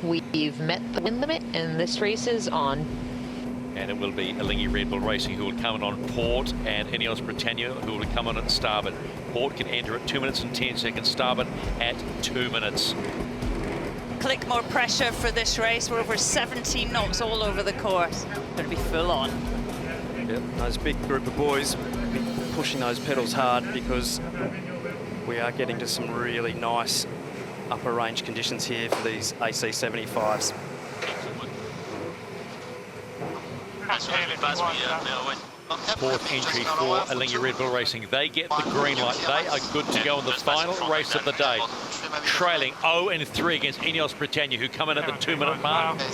We've met the wind limit and this race is on. And it will be Alinghi Red Bull Racing who will come in on port, and INEOS Britannia who will come on at starboard. Port can enter at 2 minutes and 10 seconds, starboard at 2 minutes. Click more pressure for this race. We're over 17 knots all over the course. Going to be full on. Yep, those big group of boys be pushing those pedals hard because we are getting to some really nice upper range conditions here for these AC75s. Port entry for Alinghi Red Bull Racing. They get the green light. They are good to go in the final race of the day. Trailing 0-3 against INEOS Britannia, who come in at the 2 minute mark. They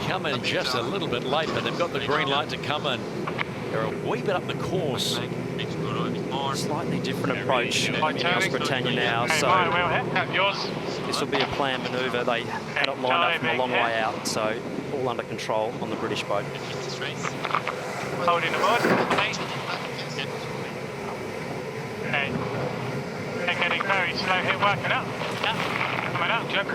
come in just a little bit late, but they've got the green light to come in. They're a wee bit up the course. Slightly different approach in INEOS Britannia now, so this will be a planned manoeuvre. They had it lined up from a long way out, so all under control on the British boat. Holding the board. Okay. They're getting very slow here, working up. Coming up, Jim.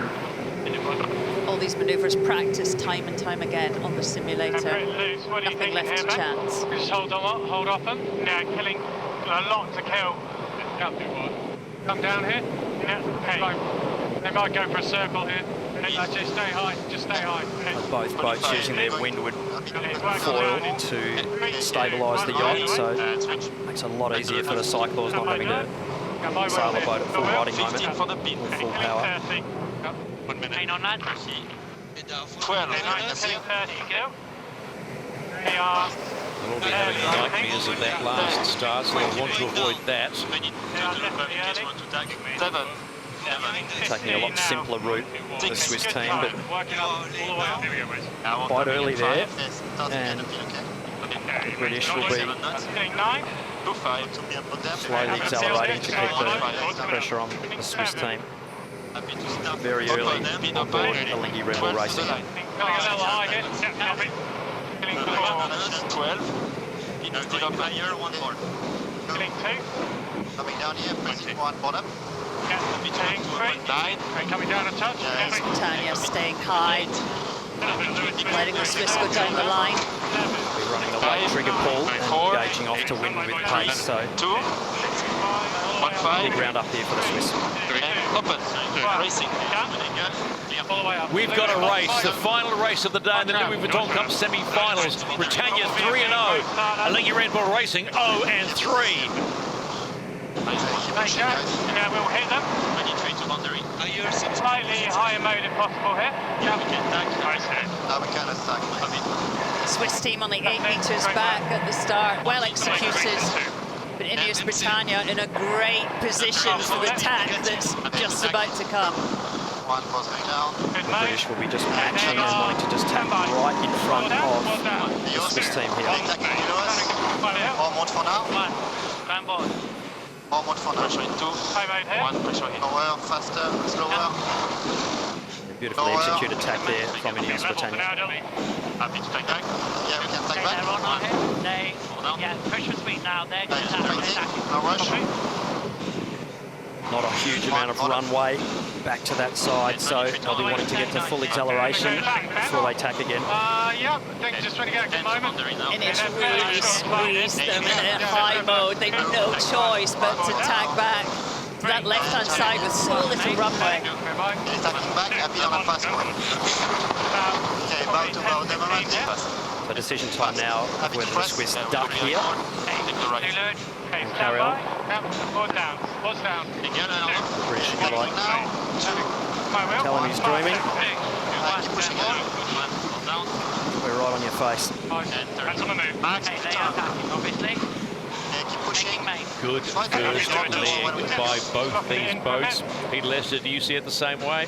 All these manoeuvres practiced time and time again on the simulator. Nothing left to chance. Just hold off them. Yeah, killing a lot to kill. Come down here. Yeah. Hey. They might go for a circle here. Just stay high. Just stay high. Both boats using their windward foil to stabilise the yacht, so it makes it a lot easier for the cyclors not having to sail the boat at full riding moment or full power. 1 minute. 9 on that. 12. They are. They'll all be having nightmares of that last start, so they'll want to avoid that. Taking a lot simpler route, the Swiss team, but quite early there, and the British will be slowly accelerating to keep the pressure on the Swiss team. Very early on board Alinghi Red Bull Racing. 12. Coming down here, pressing one bottom. Coming down a touch. Britannia staying high, letting the Swiss go down the line. We're running the late trigger pull and engaging off to win with pace, so big round up here for the Swiss. Open. Racing. We've got a race, the final race of the day in the Louis Vuitton Cup semi-finals. Britannia 3-0, Alinghi Red Bull Racing 0-3. Yeah, we'll hit them. Slightly higher mode if possible here. Yeah, we can tag. Now we can attack. Swiss team only 8 metres back at the start, well executed. But INEOS Britannia in a great position for the tack that's just about to come. One goes down. The British will be just matching and wanting to just tack right in front of the Swiss team here. Almost for now. Almost for now. Pressure in 2. One pressure in. Lower, faster, slower. Beautifully executed tack there from INEOS Britannia. Happy to take back. Yeah, we can take back. Yeah, pressure sweet now. They're going to no rush. Not a huge amount of runway back to that side, so they'll be wanting to get to full acceleration before they tack again. Yeah, I think just trying to get a good moment. INEOS really squeezed them in high mode. They've no choice but to tack back to that left-hand side with so little runway. He's tacking back, happy on a fast one. Okay, about to go them around fast. So decision time now of whether the Swiss duck here and carry on. Pause down. British, if you like. Tell him he's dreaming. Keep pushing it. We're right on your face. That's on the move. They are attacking, obviously. Yeah, keep pushing. Good first leg by both these boats. Peter Lester, do you see it the same way?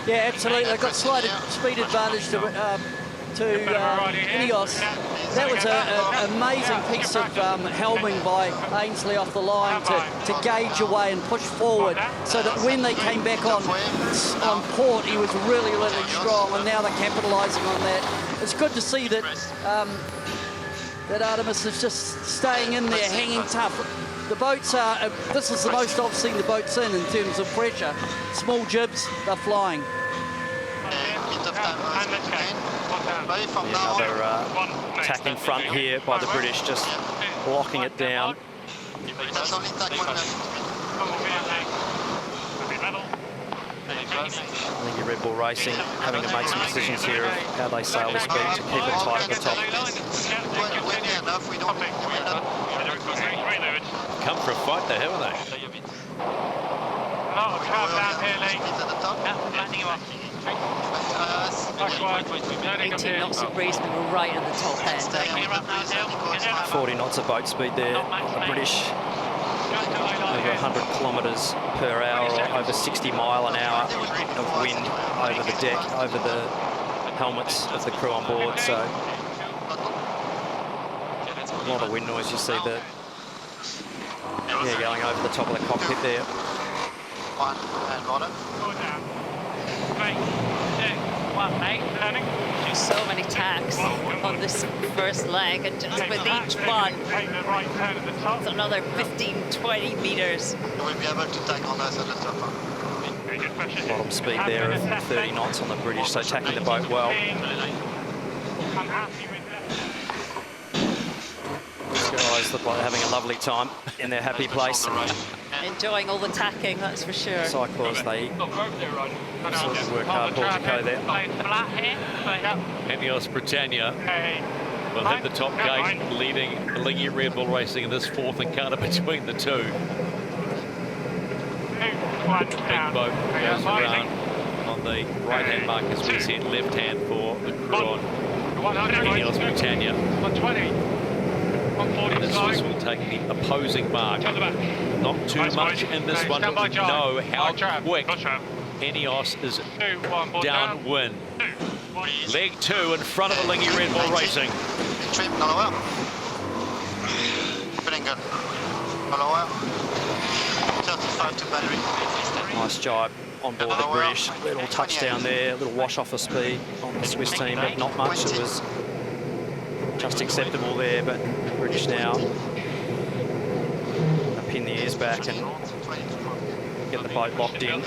Yeah, absolutely. They've got slight speed advantage to INEOS. That was an amazing piece of helming by Ainsley off the line to gauge away and push forward, so that when they came back on port, he was really, really strong, and now they're capitalising on that. It's good to see that that Artemis is just staying in there, hanging tough. The boats are, this is the most I've seen the boats in terms of pressure. Small jibs, they're flying. Another attack in front here by the British, just locking it down. Alinghi Red Bull Racing having to make some decisions here of how they sail this beat to keep it tight at the top. Come for a fight there, haven't they? A lot of curve down here, Lee. Landing you up. 18 knots of breeze, and we're right at the top end. 40 knots of boat speed there on the British. Over 100 kilometres per hour, or over 60 mile an hour of wind over the deck, over the helmets of the crew on board. So a lot of wind noise. You see the going over the top of the cockpit there. One and bottom. So many tacks on this first leg, and just with each one, it's another 15-20 metres. You will be able to tack on us at the top. Bottom speed there of 30 knots on the British, so tacking the boat well. These guys look like they're having a lovely time in their happy place. Enjoying all the tacking, that's for sure. Cyclists, they absolutely work hard. Portico there. INEOS Britannia will hit the top gate, leading Alinghi Red Bull Racing in this fourth encounter between the two. The big boat goes around on the right-hand mark as we see it, left-hand for the crew on INEOS Britannia. And the Swiss will take the opposing mark. Not too much in this one, but we know how quick INEOS is downwind. Leg 2 in front of Alinghi Red Bull Racing. Trim, lower. Feeling good. Lower. 35 to battery. Nice jibe on board the British. Little touchdown there, a little wash off of speed on the Swiss team, but not much. It was just acceptable there, but the British now pin the ears back and get the boat locked in.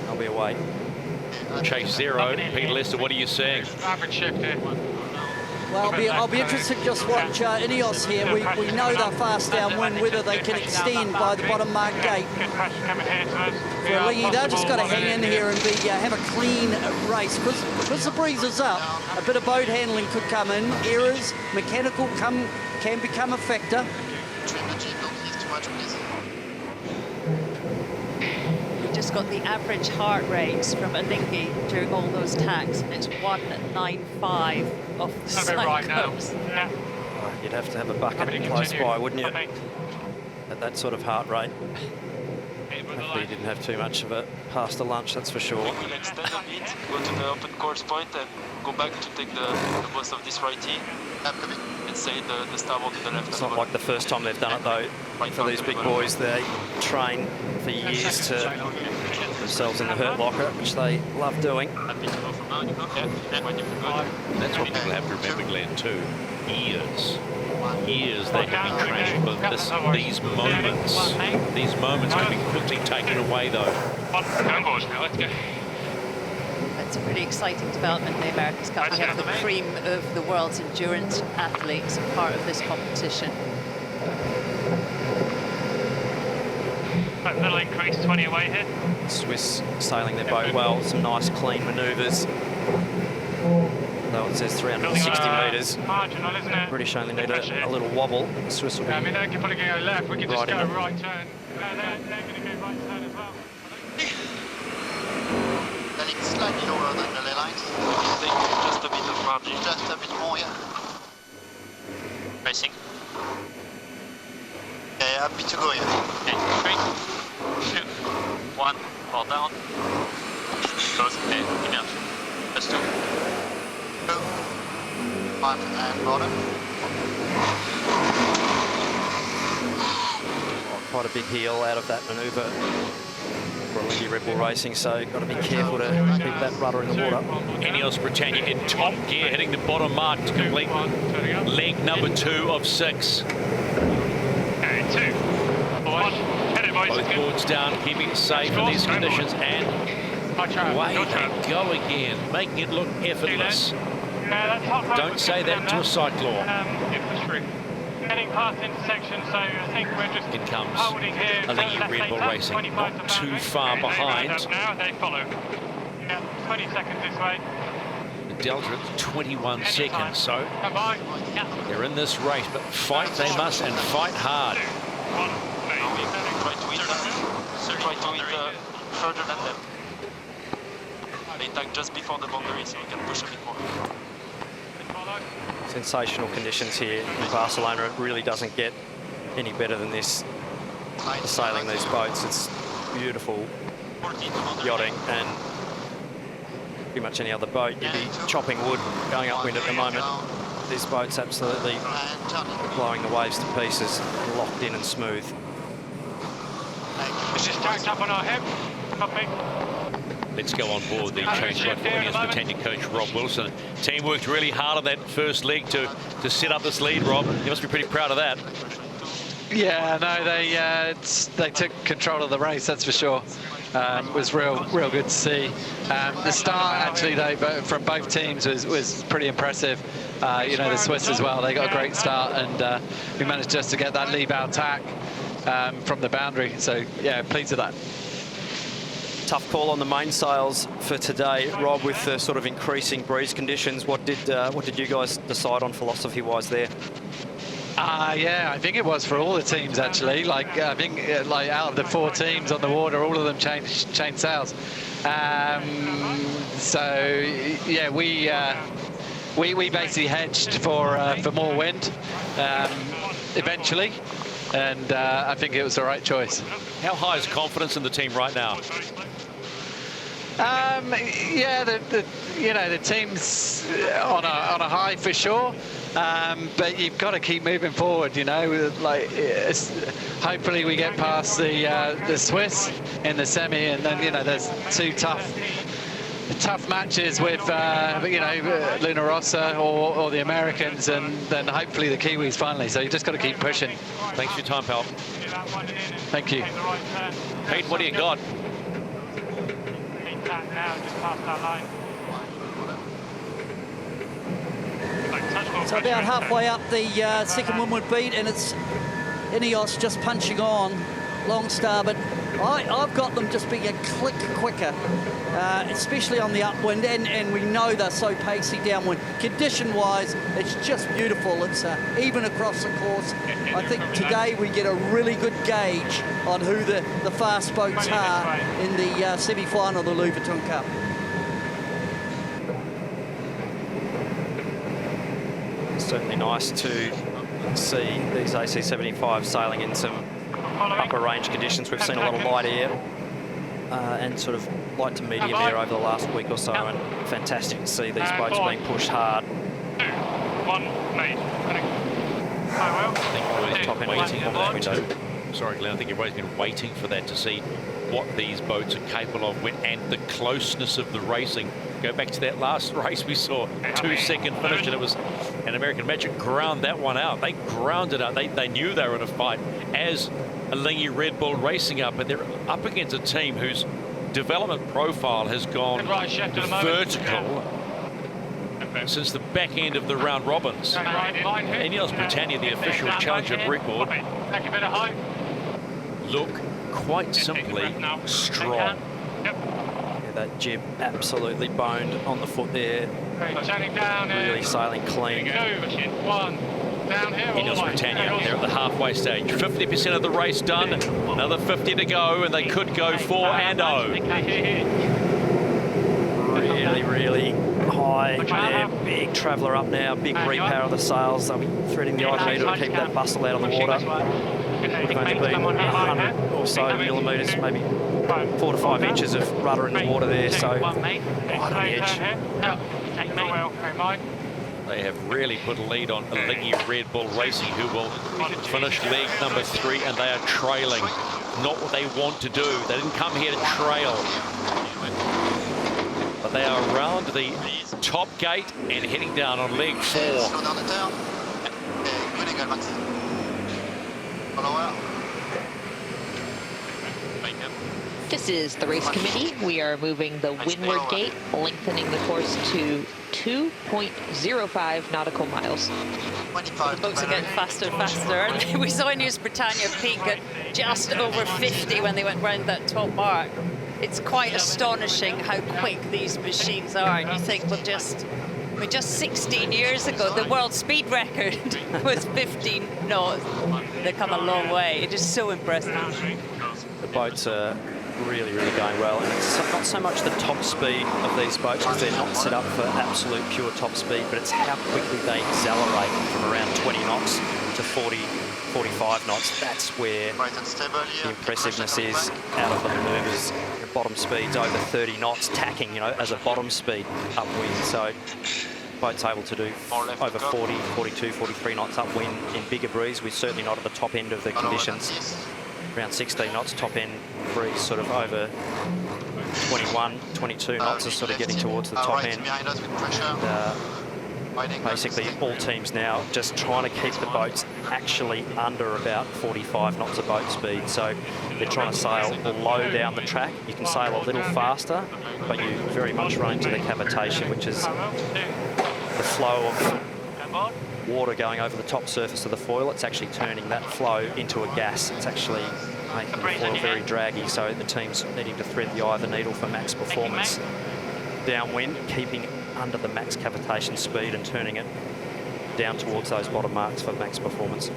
They'll be away. Chase 0. Peter Lester, what are you seeing? Average shift here. Well, I'll be interested to just watch INEOS here. We know they're fast downwind, whether they can extend by the bottom mark gate. For Alinghi, they've just got to hang in here and have a clean race. Because the breeze is up, a bit of boat handling could come in. Errors, mechanical can become a factor. Trim the jeep, don't use too much, please. We've just got the average heart rates from Alinghi during all those tacks, and it's 195 off the cycles. Right now. Yeah. You'd have to have a bucket close by, wouldn't you? At that sort of heart rate. Hopefully you didn't have too much of it past the lunch, that's for sure. We'll extend a bit, go to the open course point and go back to take the boss of this righty and say the starboard to the left. It's not like the first time they've done it though. For these big boys, they train for years to put themselves in the hurt locker, which they love doing. That's what people have to remember, Glenn, too. Years they have been training for these moments. These moments can be quickly taken away, though. It's a pretty exciting development in the America's Cup. We have the cream of the world's endurance athletes part of this competition. A little increase, 20 away here. Swiss sailing their boat well, some nice clean manoeuvres. Though it says 360 metres. Marginal, isn't it? British only need a little wobble. The Swiss will be I mean, they're probably going to go left. We could just right go in right turn. They're going to go right turn as well. Landing slightly lower than the ley lines. Just a bit of margin. Just a bit more, yeah. Racing. Okay, happy to go, yeah. Okay, 3, 2, 1, fall down. Close, okay, emerge. Let's do. 2, 1 and bottom. quite a big heel out of that manoeuvre for Alinghi Red Bull Racing, so got to be careful to keep that rudder in the water. INEOS Britannia in top gear, hitting the bottom mark to complete leg number 2 of 6. Okay, 2. Hit it, boys. Both boards down, keeping it safe in these conditions, and away they go again, making it look effortless. Don't say that to a cyclone. Infantry. Heading past intersection, so I think we're just holding here. Alinghi Red Bull Racing, not too far behind. Now they follow. Yeah, 20 seconds this way. The delta at 21 seconds, so they're in this race, but fight they must, and fight hard. Try to win further than them. They attack just before the boundary, so we can push a bit more. Sensational conditions here in Barcelona. It really doesn't get any better than this, sailing these boats. It's beautiful yachting, and pretty much any other boat you'd be chopping wood going upwind at the moment. This boat's absolutely blowing the waves to pieces, locked in and smooth. It's just tacked up on our hip. Copy. Let's go on board the change by INEOS Britannia coach Rob Wilson. Team worked really hard on that first leg to set up this lead, Rob. You must be pretty proud of that. Yeah, no, they took control of the race, that's for sure. It was real good to see. The start, actually, though, from both teams was pretty impressive. You know, the Swiss as well, they got a great start, and we managed just to get that leave-out tack from the boundary. So, yeah, pleased with that. Tough call on the mainsails for today, Rob, with the sort of increasing breeze conditions. What did you guys decide on philosophy-wise there? Yeah, I think it was for all the teams, actually. Like, I think like out of the 4 teams on the water, all of them changed sails. So yeah, we basically hedged for more wind eventually, and I think it was the right choice. How high is confidence in the team right now? Yeah, the team's on a high for sure, but you've got to keep moving forward. You know, like hopefully we get past the Swiss in the semi, and then there's 2 tough matches with Luna Rossa or the Americans, and then hopefully the Kiwis finally. So you just got to keep pushing. Thanks for your time, pal. Thank you. Pete, what do you got? Now, just past that line. So about halfway up the second windward beat, and it's INEOS just punching on, long starboard. I've got them just being a click quicker, especially on the upwind, and we know they're so pacey downwind. Condition-wise, it's just beautiful. It's even across the course. I think today we get a really good gauge on who the fast boats are in the semi-final of the Vuitton Cup. Certainly nice to see these AC-75 sailing in some upper range conditions. We've seen a lot of light air and sort of light to medium air over the last week or so, and fantastic to see these boats being pushed hard. 2, 1, mate. I think you've always been waiting for that. Sorry, Glenn, I think you've always been waiting for that, to see what these boats are capable of and the closeness of the racing. Go back to that last race we saw, 2-second finish, and it was an American Magic ground that one out. They ground it out. They knew they were in a fight as Alinghi Red Bull Racing up, but they're up against a team whose development profile has gone vertical since the back end of the round robins. INEOS Britannia, the official challenger record, look quite simply strong. Yeah, that jib absolutely boned on the foot there. Really sailing clean. INEOS Britannia, they're at the halfway stage. 50% of the race done, another 50 to go, and they could go 4-0. Really high there. Big traveller up now, big repower of the sails. They'll be threading the iron meter to keep that bustle out on the water. Would have only been 100 or so millimetres, maybe 4 to 5 inches of rudder in the water there, so right on the edge. They have really put a lead on Alinghi Red Bull Racing, who will finish leg number 3, and they are trailing. Not what they want to do. They didn't come here to trail. But they are around the top gate and heading down on leg 4. This is the race committee. We are moving the windward gate, lengthening the course to 2.05 nautical miles. The boats are getting faster and faster, aren't they? We saw INEOS Britannia peak at just over 50 when they went round that top mark. It's quite astonishing how quick these machines are. And you think, well, just 16 years ago, the world speed record was 15 knots. They've come a long way. It is so impressive. The boats are really going well, and it's not so much the top speed of these boats, because they're not set up for absolute pure top speed, but it's how quickly they accelerate from around 20 knots to 40, 45 knots. That's where the impressiveness is out of the manoeuvres. The bottom speed's over 30 knots, tacking, you know, as a bottom speed upwind. So boat's able to do over 40, 42, 43 knots upwind in bigger breeze. We're certainly not at the top end of the conditions. Around 16 knots, top end breeze, sort of over 21, 22 knots is sort of getting towards the top end. Basically, all teams now just trying to keep the boats actually under about 45 knots of boat speed. So they're trying to sail low down the track. You can sail a little faster, but you very much run into the cavitation, which is the flow of water going over the top surface of the foil. It's actually turning that flow into a gas. It's actually making the foil very draggy, so the team's needing to thread the eye of the needle for max performance downwind, keeping under the max cavitation speed and turning it down towards those bottom marks for max performance.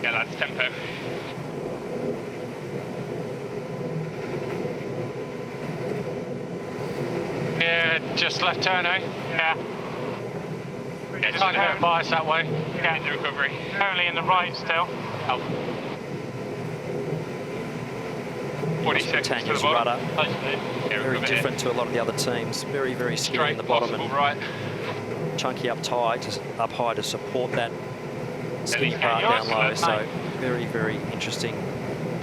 Yeah, that's tempo. Yeah, just left turn, eh? Yeah. Yeah, just don't bias that way. Yeah, in the recovery. Only in the right still. Oh. 46 Britannia's rudder, very different to a lot of the other teams. Very skinny in the bottom and right. chunky up high to support that skinny part down low. So very interesting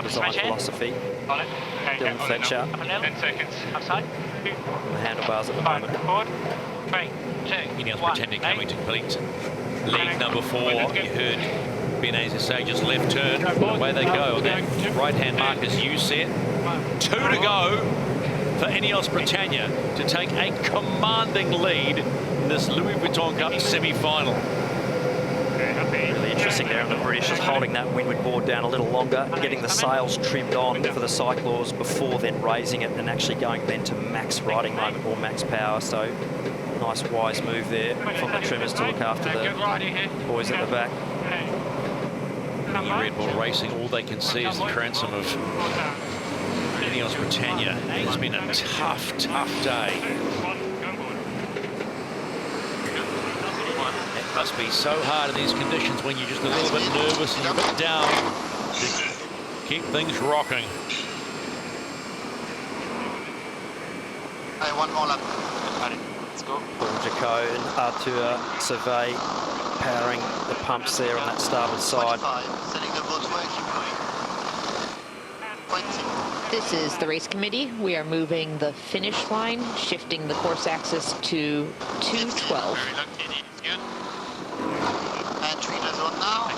design philosophy. Dylan Fletcher 10 seconds. Outside. on the handlebars at the moment. Forward. 3, 2, INEOS Britannia coming to complete leg number 4. You heard Benazir say just left turn. Away they go. That right-hand mark as you said. 2 to go for INEOS Britannia to take a commanding lead in this Louis Vuitton Cup semi-final. Really interesting there, and the British is holding that windward board down a little longer, getting the sails trimmed on for the cyclors before then raising it and actually going then to max riding moment or max power. So nice wise move there from the trimmers to look after the boys at the back. Red Bull Racing, all they can see is the transom of INEOS Britannia. It's been a tough day. It must be so hard in these conditions when you're just a little bit nervous and you're a bit down to keep things rocking. Hey, one more lap. Let's go. Jacot and Arthur Survey powering the pumps there on that starboard side. 25. Setting the boat where keep going. 20. This is the race committee. We are moving the finish line, shifting the course axis to 212. Entry the zone now.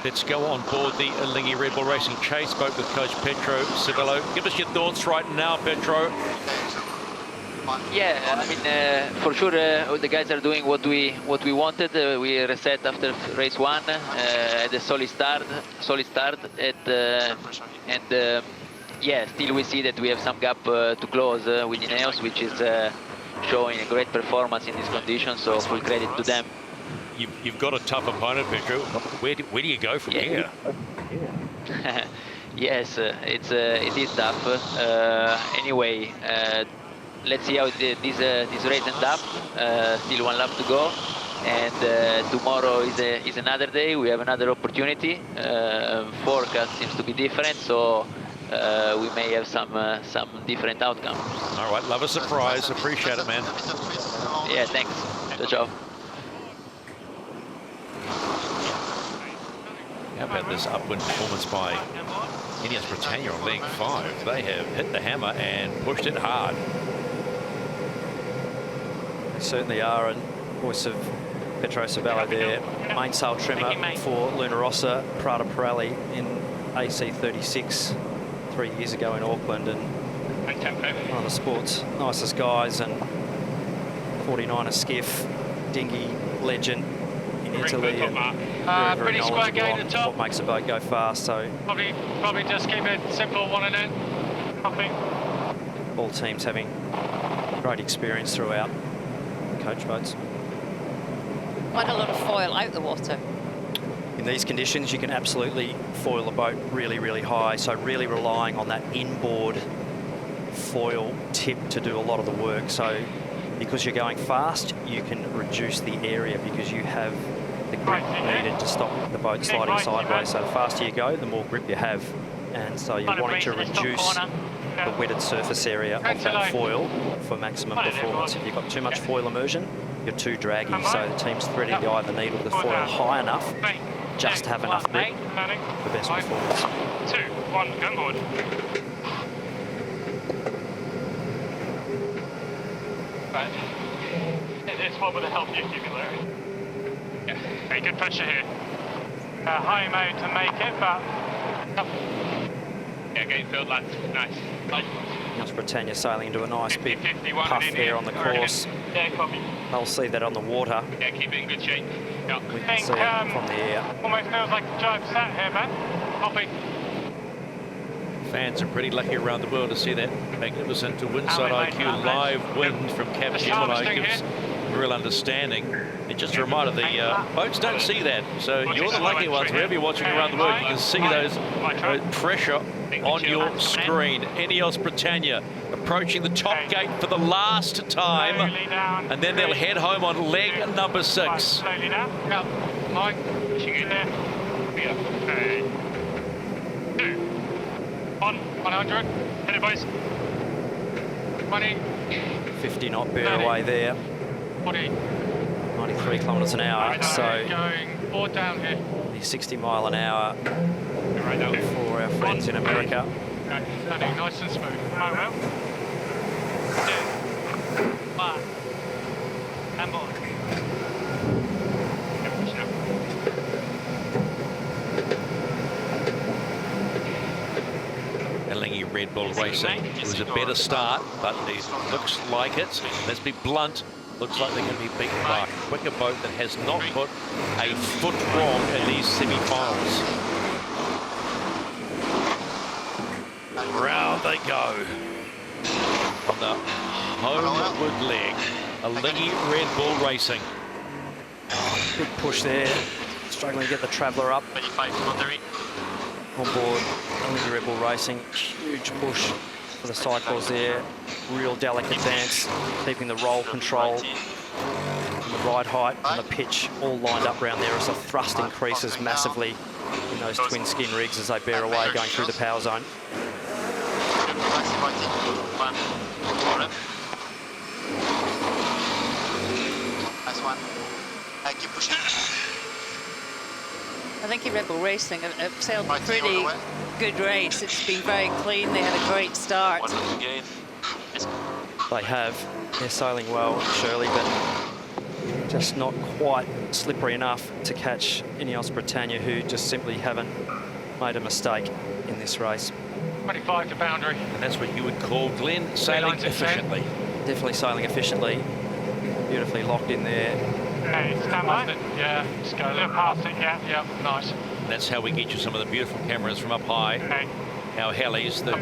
Let's go on board the Alinghi Red Bull Racing chase boat with Coach Petro Civello. Give us your thoughts right now, Petro. Yeah, I mean, for sure, the guys are doing what we wanted. We reset after race 1, at a solid start, and yeah, still we see that we have some gap to close with INEOS, which is showing a great performance in these conditions. So full credit to them. You've got a tough opponent, Petro. Where do you go from here? Yes, it is tough. Anyway. Let's see how this race ends up. Still 1 lap to go, and tomorrow is another day. We have another opportunity. Forecast seems to be different, so we may have some different outcome. All right, love a surprise. Appreciate it, man. Yeah, thanks. Good job. How about this upwind performance by INEOS Britannia on leg 5? They have hit the hammer and pushed it hard. They certainly are, and voice of Petro Savello there, mainsail trimmer for Luna Rossa, Prada Pirelli in AC36 3 years ago in Auckland, and one of the sport's nicest guys, and 49er skiff, dinghy legend in Italy, and very knowledgeable on what makes a boat go fast. So Probably just keep it simple, 1 and in. Copy. all teams having great experience throughout coach boats. Quite a lot of foil out the water. In these conditions, you can absolutely foil a boat really, really high. So really relying on that inboard foil tip to do a lot of the work. So because you're going fast, you can reduce the area because you have the grip needed to stop the boat sliding sideways. So the faster you go, the more grip you have. And so you're wanting to reduce the wetted surface area of that foil for maximum performance. If you've got too much foil immersion, you're too draggy. So the team's threading the eye of the needle with the foil high enough, just have enough grip for best performance. 2, 1, go board. Right. It's what would help you keep it low. Yeah, okay, good pressure here. High mode to make it, but... Yeah, getting filled, lads. Nice. INEOS Britannia sailing into a nice big puff there on the course. Yeah, copy. They'll see that on the water. Yeah, keep it in good shape. Yeah. We can see it from the air. Almost feels like a drive sat here, man. Copy. Fans are pretty lucky around the world to see that magnificent Windside IQ live wind from Cap Gemini. Gives real understanding. It's just a reminder, the boats don't see that. So you're the lucky ones. Wherever you're watching around the world, you can see those pressure on your screen. INEOS Britannia approaching the top gate for the last time, and then they'll head home on leg number 6. Slowly now. Go. Mike. Pushing in there. 2. 1. 100. Hit it, boys. 20. 50 knot bear away there. 40. 93 kilometres an hour. So Going 4 down here. the 60 mile an hour Right now. for our friends in America. Okay, standing nice and smooth. Oh, well. 2. 1. And board. Alinghi Red Bull Racing. It was a better start, but it looks like it. Let's be blunt. Looks like they're going to be beaten by a quicker boat that has not put a foot wrong in these semi-finals. Round they go. On the homeward leg, Alinghi Red Bull Racing. Big push there. Struggling to get the Traveller up. 25 boundary. On board Alinghi Red Bull Racing. Huge push for the cycles there. Real delicate dance, keeping the roll control, and the ride height and the pitch all lined up around there as the thrust increases massively in those twin skin rigs as they bear away going through the power zone. Nice one. Keep pushing. I think Red Bull Racing have sailed a pretty good race. It's been very clean. They had a great start. They have. They're sailing well, Shirley, but just not quite slippery enough to catch INEOS Britannia, who just simply haven't made a mistake in this race. 25 to boundary. And that's what you would call, Glenn, sailing efficiently. Definitely sailing efficiently. Beautifully locked in there. Okay, stand by. Yeah, just go a little past it. Yeah, nice. That's how we get you some of the beautiful cameras from up high. Okay. Our helis, the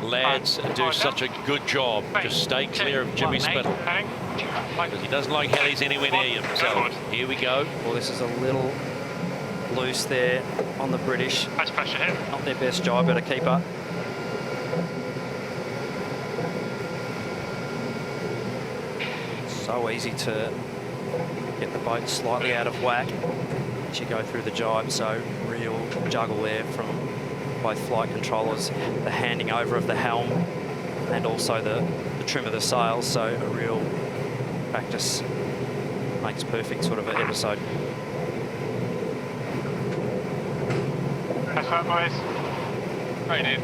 lads do such a good job. Just stay clear of Jimmy Spittle, because he doesn't like helis anywhere near him. So here we go. Well, this is a little loose there on the British. Nice pressure here. Not their best job, but a keeper. So easy to get the boat slightly out of whack as you go through the jibe. So real juggle there from both flight controllers, the handing over of the helm and also the trim of the sails. So a real practice makes perfect sort of an episode. Nice work, boys. Right in.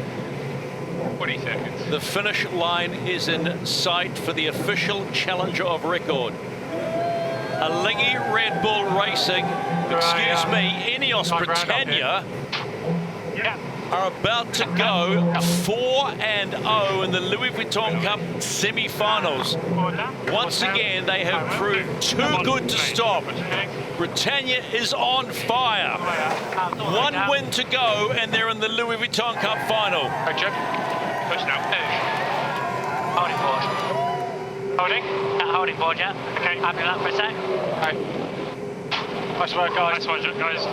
20 seconds. The finish line is in sight for the official challenger of record. Alinghi Red Bull Racing, excuse me, INEOS Britannia are about to go 4-0 in the Louis Vuitton Cup semi-finals. Once again, they have proved too good to stop. Britannia is on fire. One win to go, and they're in the Louis Vuitton Cup final. Push now. Holding forward. Holding? Holding forward, yeah. Okay. Happy with that for a sec. Right. Nice work, guys. Nice one, guys.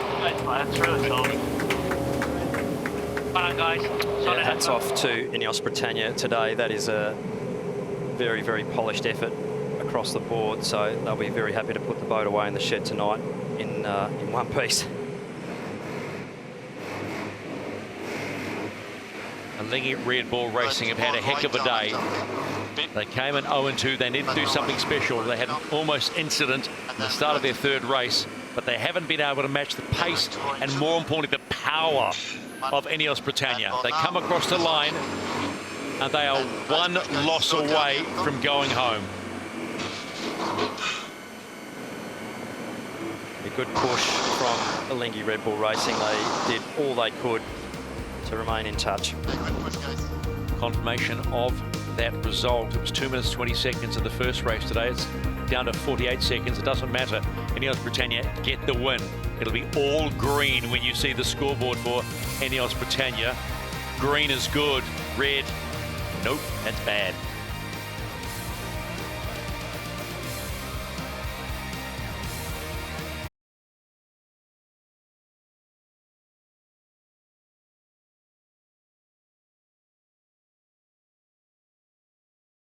That's really solid. Well done, guys. Yeah, hats off to INEOS Britannia today. That is a very, very polished effort across the board. So they'll be very happy to put the boat away in the shed tonight in one piece. Alinghi Red Bull Racing have had a heck of a day. They came in 0-2. They need to do something special. They had an almost incident at the start of their third race, but they haven't been able to match the pace and, more importantly, the power of INEOS Britannia. They come across the line and they are one loss away from going home. A good push from Alinghi Red Bull Racing. They did all they could to remain in touch. Confirmation of that result. It was 2 minutes 20 seconds in the first race today. It's down to 48 seconds. It doesn't matter. INEOS Britannia get the win. It'll be all green when you see the scoreboard for INEOS Britannia. Green is good. Red, nope, that's bad.